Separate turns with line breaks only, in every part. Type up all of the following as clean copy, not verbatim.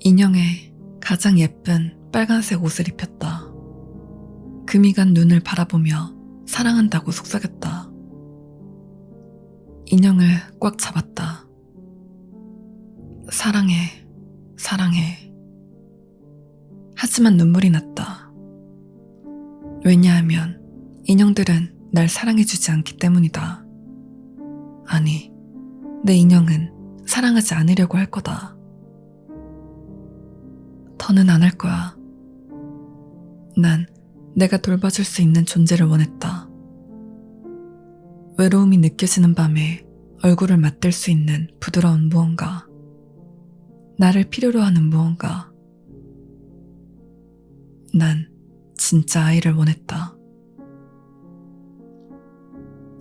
인형에 가장 예쁜 빨간색 옷을 입혔다. 금이 간 눈을 바라보며 사랑한다고 속삭였다. 인형을 꽉 잡았다. 사랑해, 사랑해. 하지만 눈물이 났다. 왜냐하면 인형들은 날 사랑해주지 않기 때문이다. 아니, 내 인형은 사랑하지 않으려고 할 거다. 더는 안 할 거야. 난 내가 돌봐줄 수 있는 존재를 원했다. 외로움이 느껴지는 밤에 얼굴을 맞댈 수 있는 부드러운 무언가. 나를 필요로 하는 무언가. 난 진짜 아이를 원했다.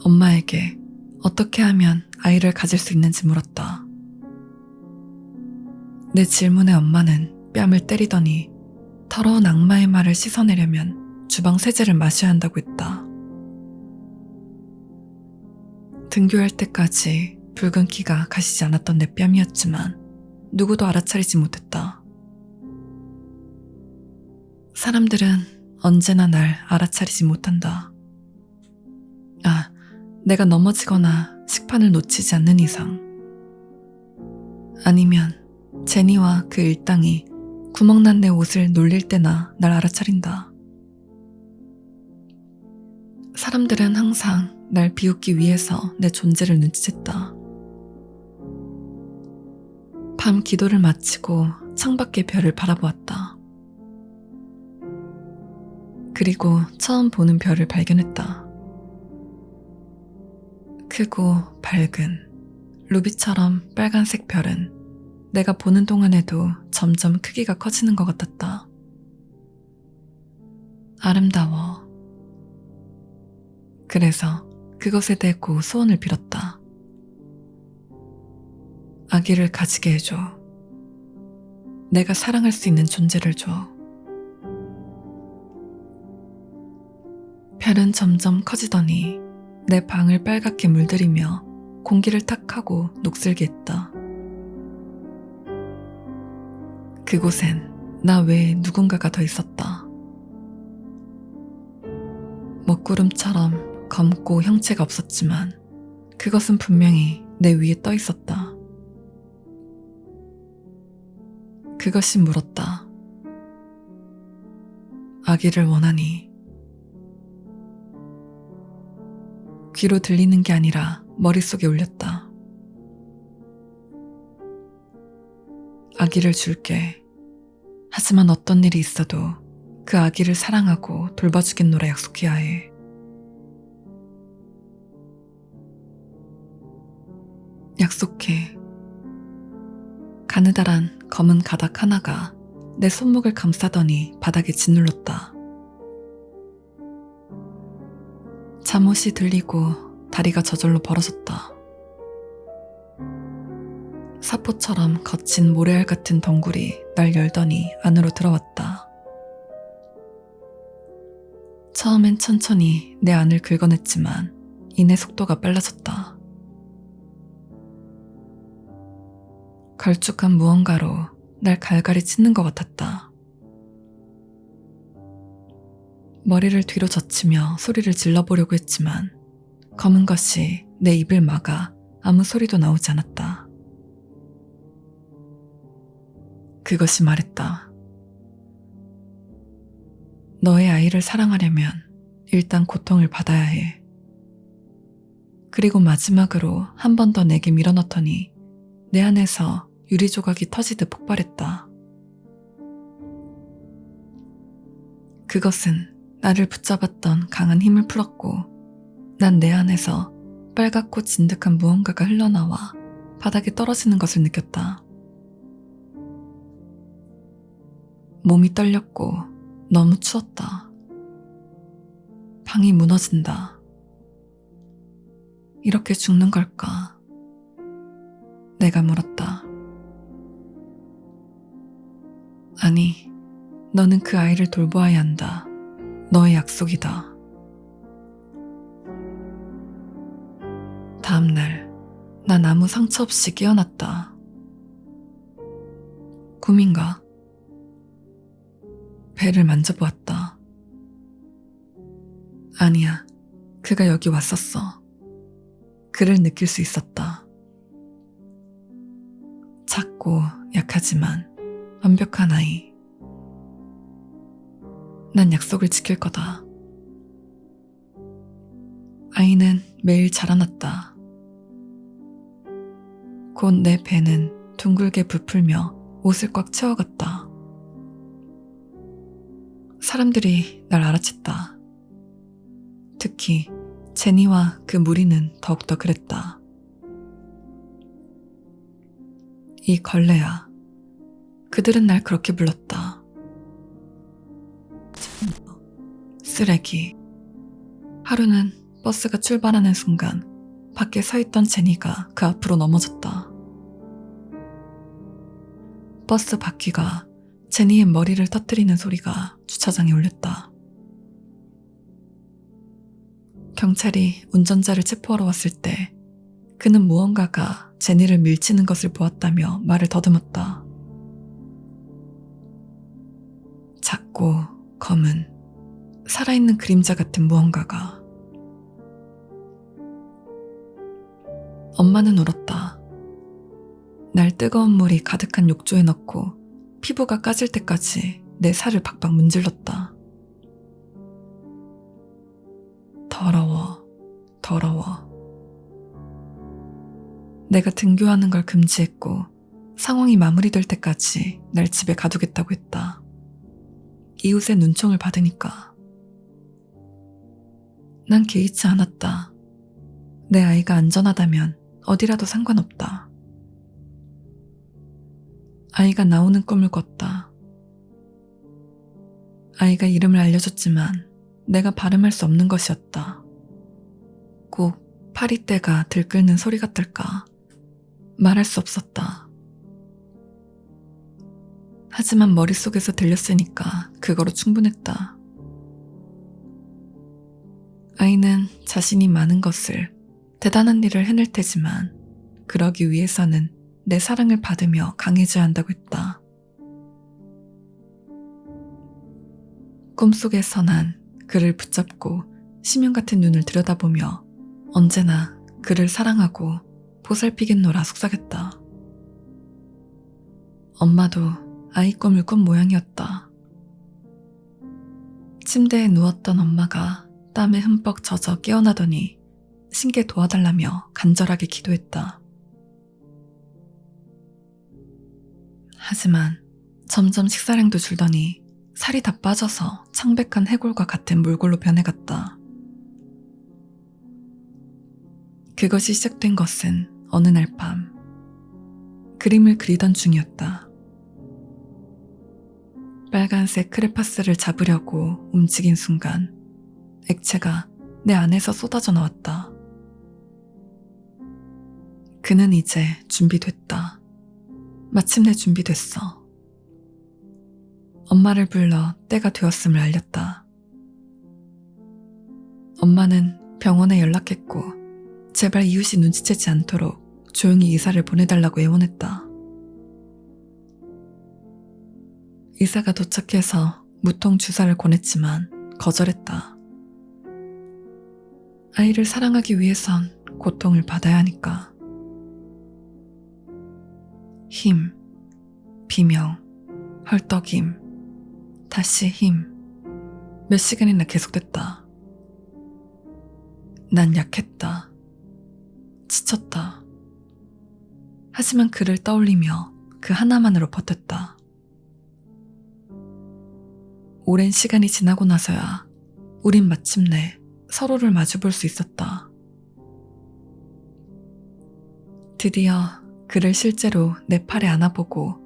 엄마에게 어떻게 하면 아이를 가질 수 있는지 물었다. 내 질문에 엄마는 뺨을 때리더니 더러운 악마의 말을 씻어내려면 주방 세제를 마셔야 한다고 했다. 등교할 때까지 붉은기가 가시지 않았던 내 뺨이었지만 누구도 알아차리지 못했다. 사람들은 언제나 날 알아차리지 못한다. 내가 넘어지거나 식판을 놓치지 않는 이상. 아니면 제니와 그 일당이 구멍난 내 옷을 놀릴 때나 날 알아차린다. 사람들은 항상 날 비웃기 위해서 내 존재를 눈치챘다. 밤 기도를 마치고 창밖의 별을 바라보았다. 그리고 처음 보는 별을 발견했다. 크고 밝은 루비처럼 빨간색 별은 내가 보는 동안에도 점점 크기가 커지는 것 같았다. 아름다워. 그래서 그것에 대고 소원을 빌었다. 아기를 가지게 해줘. 내가 사랑할 수 있는 존재를 줘. 별은 점점 커지더니 내 방을 빨갛게 물들이며 공기를 탁하고 녹슬게 했다. 그곳엔 나 외에 누군가가 더 있었다. 먹구름처럼 검고 형체가 없었지만 그것은 분명히 내 위에 떠 있었다. 그것이 물었다. 아기를 원하니? 귀로 들리는 게 아니라 머릿속에 울렸다. 아기를 줄게. 하지만 어떤 일이 있어도 그 아기를 사랑하고 돌봐주겠노라 약속해야 해. 약속해. 가느다란 검은 가닥 하나가 내 손목을 감싸더니 바닥에 짓눌렀다. 잠옷이 들리고 다리가 저절로 벌어졌다. 사포처럼 거친 모래알 같은 덩굴이 날 열더니 안으로 들어왔다. 처음엔 천천히 내 안을 긁어냈지만 이내 속도가 빨라졌다. 걸쭉한 무언가로 날 갈갈이 찢는 것 같았다. 머리를 뒤로 젖히며 소리를 질러보려고 했지만 검은 것이 내 입을 막아 아무 소리도 나오지 않았다. 그것이 말했다. 너의 아이를 사랑하려면 일단 고통을 받아야 해. 그리고 마지막으로 한 번 더 내게 밀어넣더니 내 안에서 유리 조각이 터지듯 폭발했다. 그것은 나를 붙잡았던 강한 힘을 풀었고 난 내 안에서 빨갛고 진득한 무언가가 흘러나와 바닥에 떨어지는 것을 느꼈다. 몸이 떨렸고 너무 추웠다. 방이 무너진다. 이렇게 죽는 걸까? 내가 물었다. 아니, 너는 그 아이를 돌보아야 한다. 너의 약속이다. 다음날 난 아무 상처 없이 깨어났다. 꿈인가? 배를 만져보았다. 아니야, 그가 여기 왔었어. 그를 느낄 수 있었다. 작고 약하지만 완벽한 아이. 난 약속을 지킬 거다. 아이는 매일 자라났다. 곧 내 배는 둥글게 부풀며 옷을 꽉 채워갔다. 사람들이 날 알아챘다. 특히 제니와 그 무리는 더욱더 그랬다. 이 걸레야. 그들은 날 그렇게 불렀다. 쓰레기. 하루는 버스가 출발하는 순간 밖에 서있던 제니가 그 앞으로 넘어졌다. 버스 바퀴가 제니의 머리를 터뜨리는 소리가 주차장에 울렸다. 경찰이 운전자를 체포하러 왔을 때 그는 무언가가 제니를 밀치는 것을 보았다며 말을 더듬었다. 작고 검은 살아있는 그림자 같은 무언가가. 엄마는 울었다. 날 뜨거운 물이 가득한 욕조에 넣고 피부가 까질 때까지 내 살을 박박 문질렀다. 더러워, 더러워. 내가 등교하는 걸 금지했고 상황이 마무리될 때까지 날 집에 가두겠다고 했다. 이웃의 눈총을 받으니까. 난 개의치 않았다. 내 아이가 안전하다면 어디라도 상관없다. 아이가 나오는 꿈을 꿨다. 아이가 이름을 알려줬지만 내가 발음할 수 없는 것이었다. 꼭 파리떼가 들끓는 소리 같을까. 말할 수 없었다. 하지만 머릿속에서 들렸으니까 그거로 충분했다. 아이는 자신이 많은 것을, 대단한 일을 해낼 테지만 그러기 위해서는 내 사랑을 받으며 강해져야 한다고 했다. 꿈속에서 난 그를 붙잡고 심연 같은 눈을 들여다보며 언제나 그를 사랑하고 보살피겠노라 속삭였다. 엄마도 아이 꿈을 꾼 모양이었다. 침대에 누웠던 엄마가 땀에 흠뻑 젖어 깨어나더니 신께 도와달라며 간절하게 기도했다. 하지만 점점 식사량도 줄더니 살이 다 빠져서 창백한 해골과 같은 몰골로 변해갔다. 그것이 시작된 것은 어느 날 밤 그림을 그리던 중이었다. 빨간색 크레파스를 잡으려고 움직인 순간 액체가 내 안에서 쏟아져 나왔다. 그는 이제 준비됐다. 마침내 준비됐어. 엄마를 불러 때가 되었음을 알렸다. 엄마는 병원에 연락했고 제발 이웃이 눈치채지 않도록 조용히 의사를 보내달라고 애원했다. 의사가 도착해서 무통 주사를 권했지만 거절했다. 아이를 사랑하기 위해선 고통을 받아야 하니까. 힘, 비명, 헐떡임, 다시 힘. 몇 시간이나 계속됐다. 난 약했다. 지쳤다. 하지만 그를 떠올리며 그 하나만으로 버텼다. 오랜 시간이 지나고 나서야 우린 마침내 서로를 마주볼 수 있었다. 드디어 그를 실제로 내 팔에 안아보고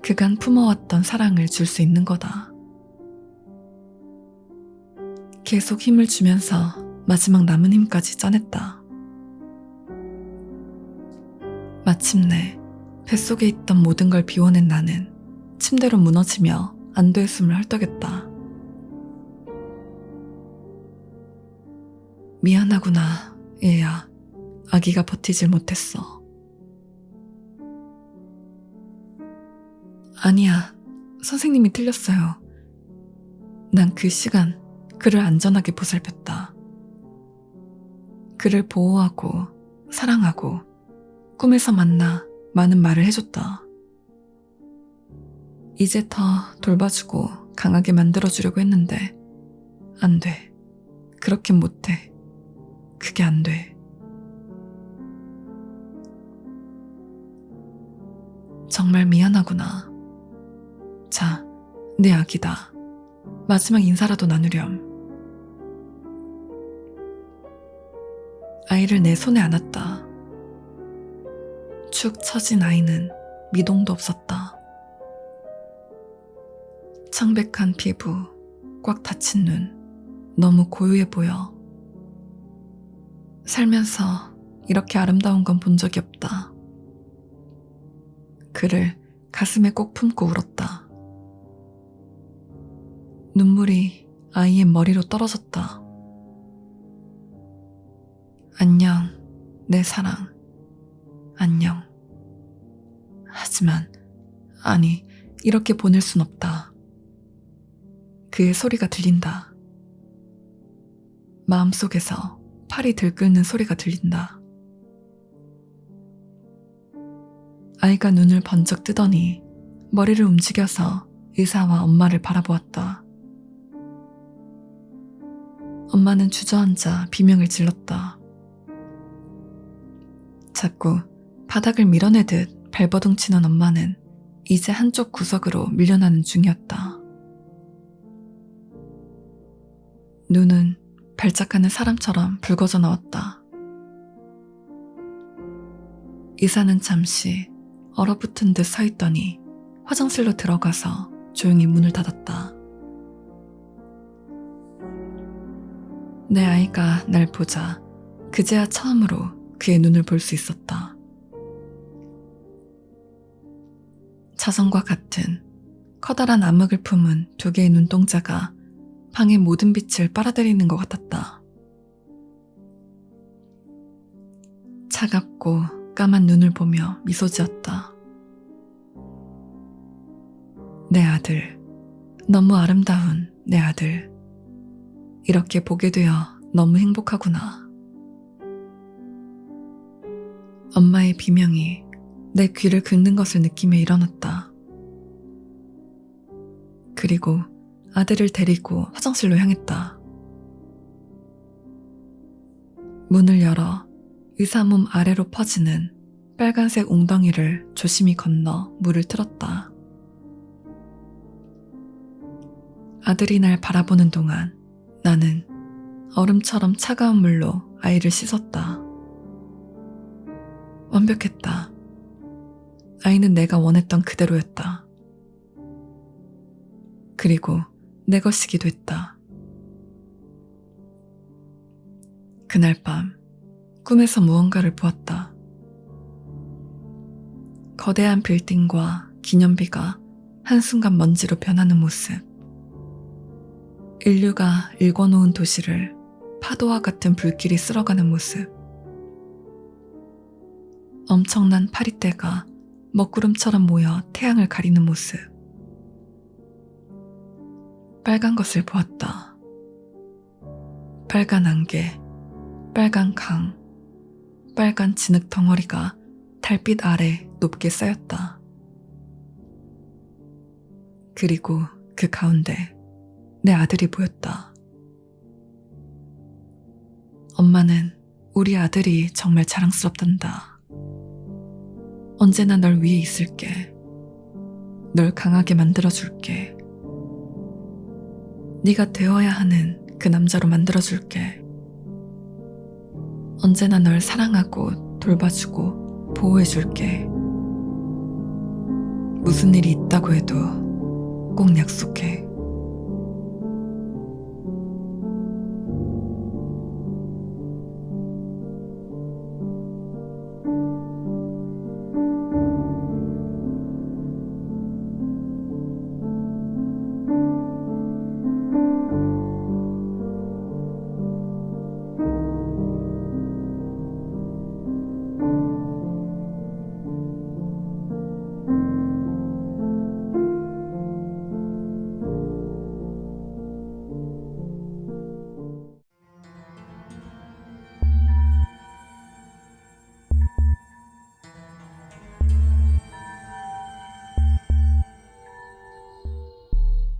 그간 품어왔던 사랑을 줄 수 있는 거다. 계속 힘을 주면서 마지막 남은 힘까지 짜냈다. 마침내 뱃속에 있던 모든 걸 비워낸 나는 침대로 무너지며 안도의 숨을 헐떡였다. 미안하구나, 얘야. 아기가 버티질 못했어. 아니야, 선생님이 틀렸어요. 난 그 시간 그를 안전하게 보살폈다. 그를 보호하고 사랑하고 꿈에서 만나 많은 말을 해줬다. 이제 더 돌봐주고 강하게 만들어주려고 했는데 안 돼. 그렇긴 못해. 그게 안 돼. 정말 미안하구나. 자, 내 아기다. 마지막 인사라도 나누렴. 아이를 내 손에 안았다. 축 처진 아이는 미동도 없었다. 창백한 피부, 꽉 닫힌 눈, 너무 고요해 보여. 살면서 이렇게 아름다운 건 본 적이 없다. 그를 가슴에 꼭 품고 울었다. 눈물이 아이의 머리로 떨어졌다. 안녕, 내 사랑. 안녕. 하지만, 아니, 이렇게 보낼 순 없다. 그의 소리가 들린다. 마음속에서 팔이 들끓는 소리가 들린다. 아이가 눈을 번쩍 뜨더니 머리를 움직여서 의사와 엄마를 바라보았다. 엄마는 주저앉아 비명을 질렀다. 자꾸 바닥을 밀어내듯 발버둥 치는 엄마는 이제 한쪽 구석으로 밀려나는 중이었다. 눈은 발작하는 사람처럼 붉어져 나왔다. 의사는 잠시 얼어붙은 듯 서 있더니 화장실로 들어가서 조용히 문을 닫았다. 내 아이가 날 보자 그제야 처음으로 그의 눈을 볼 수 있었다. 자성과 같은 커다란 암흑을 품은 두 개의 눈동자가 방의 모든 빛을 빨아들이는 것 같았다. 차갑고 까만 눈을 보며 미소 지었다. 내 아들, 너무 아름다운 내 아들. 이렇게 보게 되어 너무 행복하구나. 엄마의 비명이 내 귀를 긁는 것을 느끼며 일어났다. 그리고 아들을 데리고 화장실로 향했다. 문을 열어 의사 몸 아래로 퍼지는 빨간색 웅덩이를 조심히 건너 물을 틀었다. 아들이 날 바라보는 동안 나는 얼음처럼 차가운 물로 아이를 씻었다. 완벽했다. 아이는 내가 원했던 그대로였다. 그리고 내 것이기도 했다. 그날 밤 꿈에서 무언가를 보았다. 거대한 빌딩과 기념비가 한순간 먼지로 변하는 모습. 인류가 일궈놓은 도시를 파도와 같은 불길이 쓸어가는 모습. 엄청난 파리떼가 먹구름처럼 모여 태양을 가리는 모습. 빨간 것을 보았다. 빨간 안개, 빨간 강, 빨간 진흙 덩어리가 달빛 아래 높게 쌓였다. 그리고 그 가운데 내 아들이 보였다. 엄마는 우리 아들이 정말 자랑스럽단다. 언제나 널 위해 있을게. 널 강하게 만들어줄게. 네가 되어야 하는 그 남자로 만들어줄게. 언제나 널 사랑하고 돌봐주고 보호해줄게. 무슨 일이 있다고 해도 꼭 약속해.